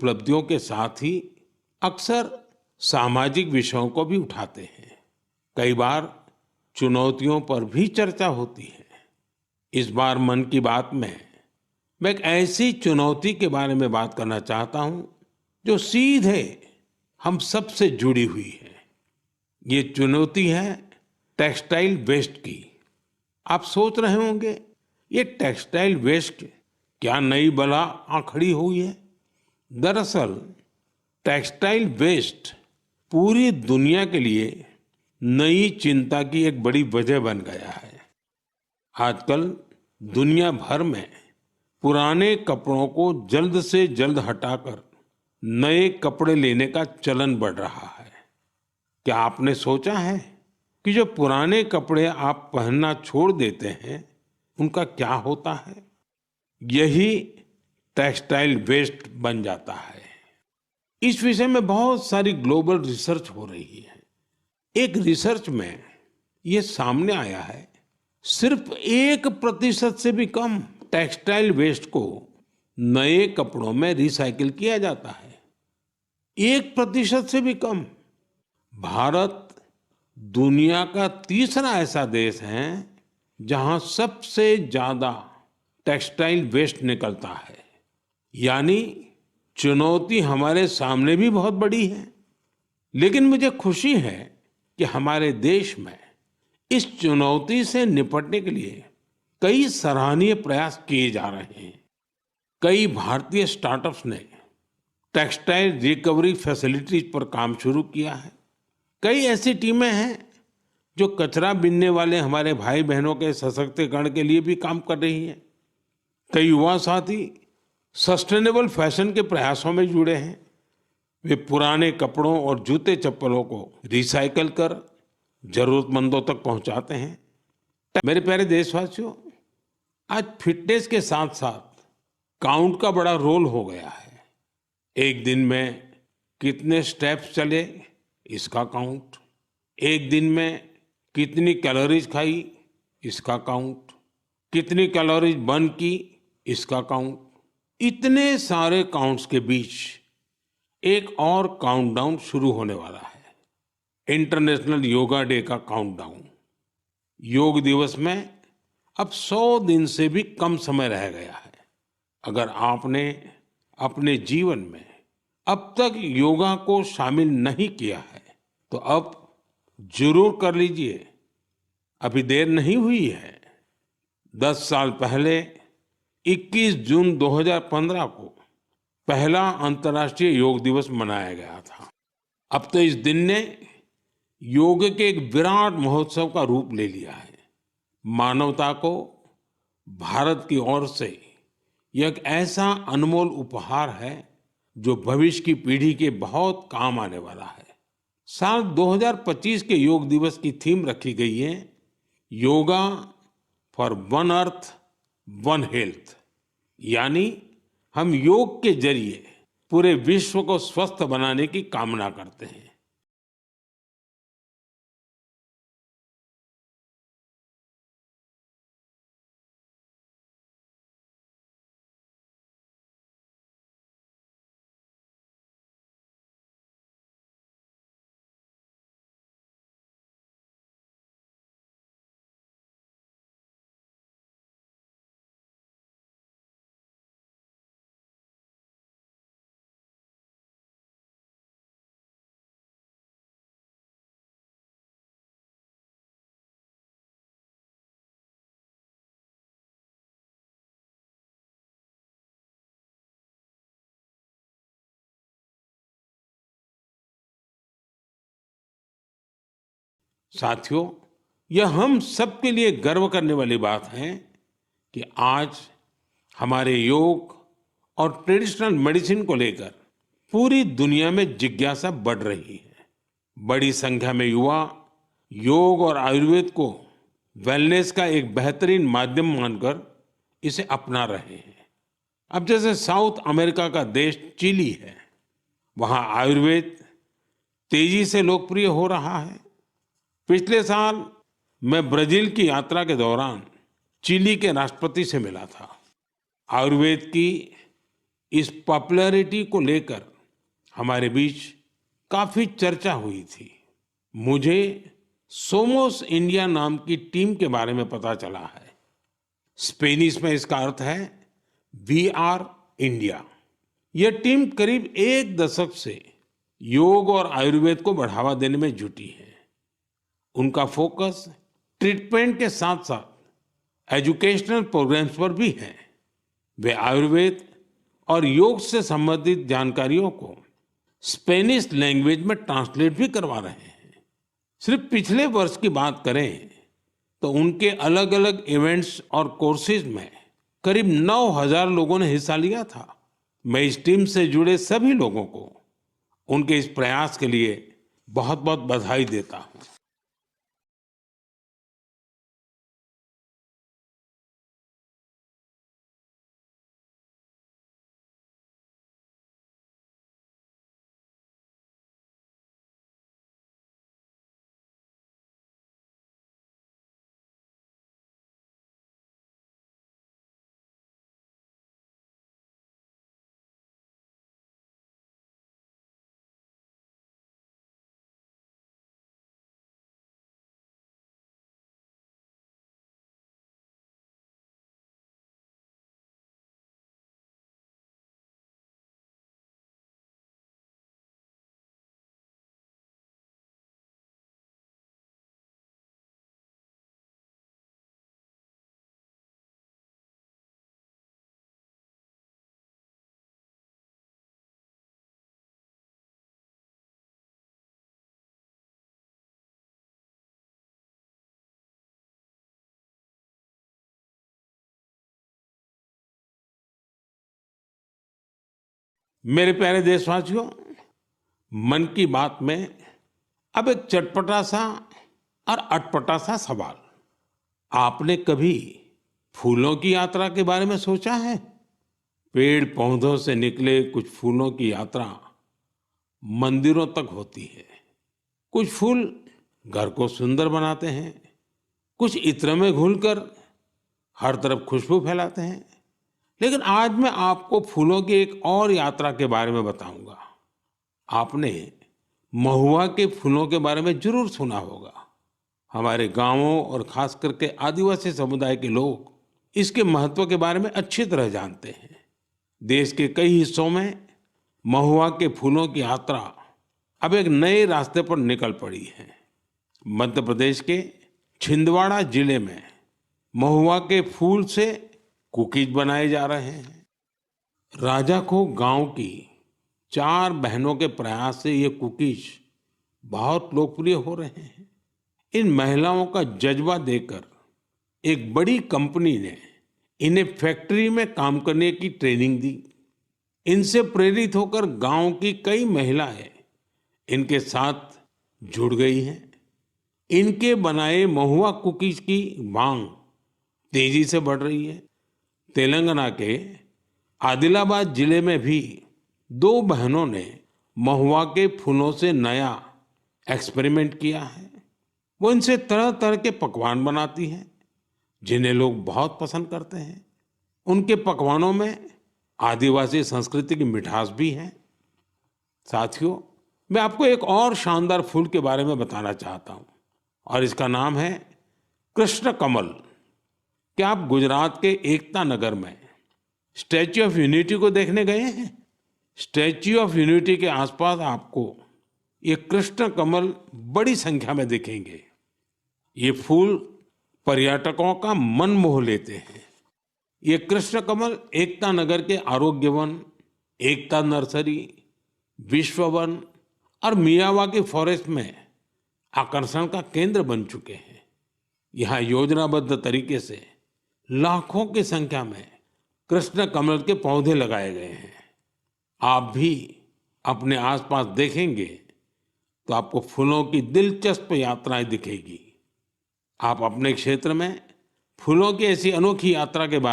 उपलब्धियों के साथ ही अक्सर सामाजिक विषयों को भी उठाते हैं। कई बार चुनौतियों पर भी चर्चा होती है। इस बार मन की बात में मैं एक ऐसी चुनौती के बारे में बात करना चाहता हूं जो सीधे हम सब से जुड़ी हुई है। ये चुनौती है टेक्सटाइल वेस्ट की। आप सोच रहे होंगे ये टेक्सटाइल वेस्ट क्या नई बला आ खड़ी हुई है। दरअसल टेक्सटाइल वेस्ट पूरी दुनिया के लिए नई चिंता की एक बड़ी वजह बन गया है। आजकल दुनिया भर में पुराने कपड़ों को जल्द से जल्द हटाकर नए कपड़े लेने का चलन बढ़ रहा है। क्या आपने सोचा है कि जो पुराने कपड़े आप पहनना छोड़ देते हैं उनका क्या होता है? यही टेक्सटाइल वेस्ट बन जाता है। इस विषय में बहुत सारी ग्लोबल रिसर्च हो रही है। एक रिसर्च में ये सामने आया है सिर्फ 1% से भी कम टेक्सटाइल वेस्ट को नए कपड़ों में रिसाइकिल किया जाता है। 1% से भी कम। भारत दुनिया का तीसरा ऐसा देश है जहां सबसे ज्यादा टेक्सटाइल वेस्ट निकलता है। यानी चुनौती हमारे सामने भी बहुत बड़ी है। लेकिन मुझे खुशी है कि हमारे देश में इस चुनौती से निपटने के लिए कई सराहनीय प्रयास किए जा रहे हैं। कई भारतीय स्टार्टअप्स ने टेक्सटाइल रिकवरी फैसिलिटीज पर काम शुरू किया है। कई ऐसी टीमें हैं जो कचरा बीनने वाले हमारे भाई बहनों के सशक्तिकरण के लिए भी काम कर रही हैं। कई युवा साथी सस्टेनेबल फैशन के प्रयासों में जुड़े हैं। वे पुराने कपड़ों और जूते चप्पलों को रिसाइकल कर जरूरतमंदों तक पहुंचाते हैं। मेरे प्यारे देशवासियों, आज फिटनेस के साथ साथ काउंट का बड़ा रोल हो गया है। एक दिन में कितने स्टेप्स चले इसका काउंट, एक दिन में कितनी कैलोरीज खाई इसका काउंट, कितनी कैलोरीज बर्न की इसका काउंट। इतने सारे काउंट्स के बीच एक और काउंटडाउन शुरू होने वाला है, इंटरनेशनल योगा डे का काउंटडाउन। योग दिवस में अब 100 दिन से भी कम समय रह गया है। अगर आपने अपने जीवन में अब तक योगा को शामिल नहीं किया है तो अब जरूर कर लीजिए, अभी देर नहीं हुई है। 10 साल पहले 21 जून 2015 को पहला अंतर्राष्ट्रीय योग दिवस मनाया गया था। अब तो इस दिन ने योग के एक विराट महोत्सव का रूप ले लिया है। मानवता को भारत की ओर से यह एक ऐसा अनमोल उपहार है जो भविष्य की पीढ़ी के बहुत काम आने वाला है। साल 2025 के योग दिवस की थीम रखी गई है yoga for one earth one health. यानी हम योग के जरिए पूरे विश्व को स्वस्थ बनाने की कामना करते हैं। साथियों, यह हम सबके लिए गर्व करने वाली बात है कि आज हमारे योग और ट्रेडिशनल मेडिसिन को लेकर पूरी दुनिया में जिज्ञासा बढ़ रही है। बड़ी संख्या में युवा योग और आयुर्वेद को वेलनेस का एक बेहतरीन माध्यम मानकर इसे अपना रहे हैं। अब जैसे साउथ अमेरिका का देश चिली है, वहां आयुर्वेद तेजी से लोकप्रिय हो रहा है। पिछले साल मैं ब्राजील की यात्रा के दौरान चिली के राष्ट्रपति से मिला था। आयुर्वेद की इस पॉपुलैरिटी को लेकर हमारे बीच काफी चर्चा हुई थी। मुझे सोमोस इंडिया नाम की टीम के बारे में पता चला है। स्पेनिश में इसका अर्थ है वी आर इंडिया। यह टीम करीब एक दशक से योग और आयुर्वेद को बढ़ावा देने में जुटी है। उनका फोकस ट्रीटमेंट के साथ साथ एजुकेशनल प्रोग्राम्स पर भी है। वे आयुर्वेद और योग से संबंधित जानकारियों को स्पेनिश लैंग्वेज में ट्रांसलेट भी करवा रहे हैं। सिर्फ पिछले वर्ष की बात करें तो उनके अलग अलग इवेंट्स और कोर्सेज में करीब 9,000 लोगों ने हिस्सा लिया था। मैं इस टीम से जुड़े सभी लोगों को उनके इस प्रयास के लिए बहुत बहुत बधाई देता हूं। मेरे प्यारे देशवासियों, मन की बात में अब एक चटपटा सा और अटपटा सा सवाल। आपने कभी फूलों की यात्रा के बारे में सोचा है? पेड़ पौधों से निकले कुछ फूलों की यात्रा मंदिरों तक होती है। कुछ फूल घर को सुंदर बनाते हैं, कुछ इत्र में घुलकर हर तरफ खुशबू फैलाते हैं। लेकिन आज मैं आपको फूलों की एक और यात्रा के बारे में बताऊंगा। आपने महुआ के फूलों के बारे में जरूर सुना होगा। हमारे गांवों और खास करके आदिवासी समुदाय के लोग इसके महत्व के बारे में अच्छी तरह जानते हैं। देश के कई हिस्सों में महुआ के फूलों की यात्रा अब एक नए रास्ते पर निकल पड़ी है। मध्य प्रदेश के छिंदवाड़ा जिले में महुआ के फूल से कुकीज बनाए जा रहे हैं। राजाखो गांव की 4 बहनों के प्रयास से ये कुकीज बहुत लोकप्रिय हो रहे हैं। इन महिलाओं का जज्बा देखकर एक बड़ी कंपनी ने इन्हें फैक्ट्री में काम करने की ट्रेनिंग दी। इनसे प्रेरित होकर गांव की कई महिलाएं इनके साथ जुड़ गई हैं। इनके बनाए महुआ कुकीज की मांग तेजी से बढ़ रही है। तेलंगाना के आदिलाबाद जिले में भी 2 बहनों ने महुआ के फूलों से नया एक्सपेरिमेंट किया है। वो इनसे तरह तरह के पकवान बनाती हैं, जिन्हें लोग बहुत पसंद करते हैं। उनके पकवानों में आदिवासी संस्कृति की मिठास भी है। साथियों, मैं आपको एक और शानदार फूल के बारे में बताना चाहता हूँ और इसका नाम है कृष्ण कमल। क्या आप गुजरात के एकता नगर में स्टैच्यू ऑफ यूनिटी को देखने गए हैं? स्टैच्यू ऑफ यूनिटी के आसपास आपको ये कृष्ण कमल बड़ी संख्या में दिखेंगे। ये फूल पर्यटकों का मन मोह लेते हैं। ये कृष्ण कमल एकता नगर के आरोग्य वन, एकता नर्सरी, विश्व वन और मियावाकी फॉरेस्ट में आकर्षण का केंद्र बन चुके हैं। यहाँ योजनाबद्ध तरीके से लाखों की संख्या में कृष्ण कमल के पौधे लगाए गए हैं। आप भी अपने आसपास देखेंगे तो आपको फूलों की दिलचस्प यात्राएं दिखेगी। आप अपने क्षेत्र में फूलों की ऐसी अनोखी यात्रा के बारे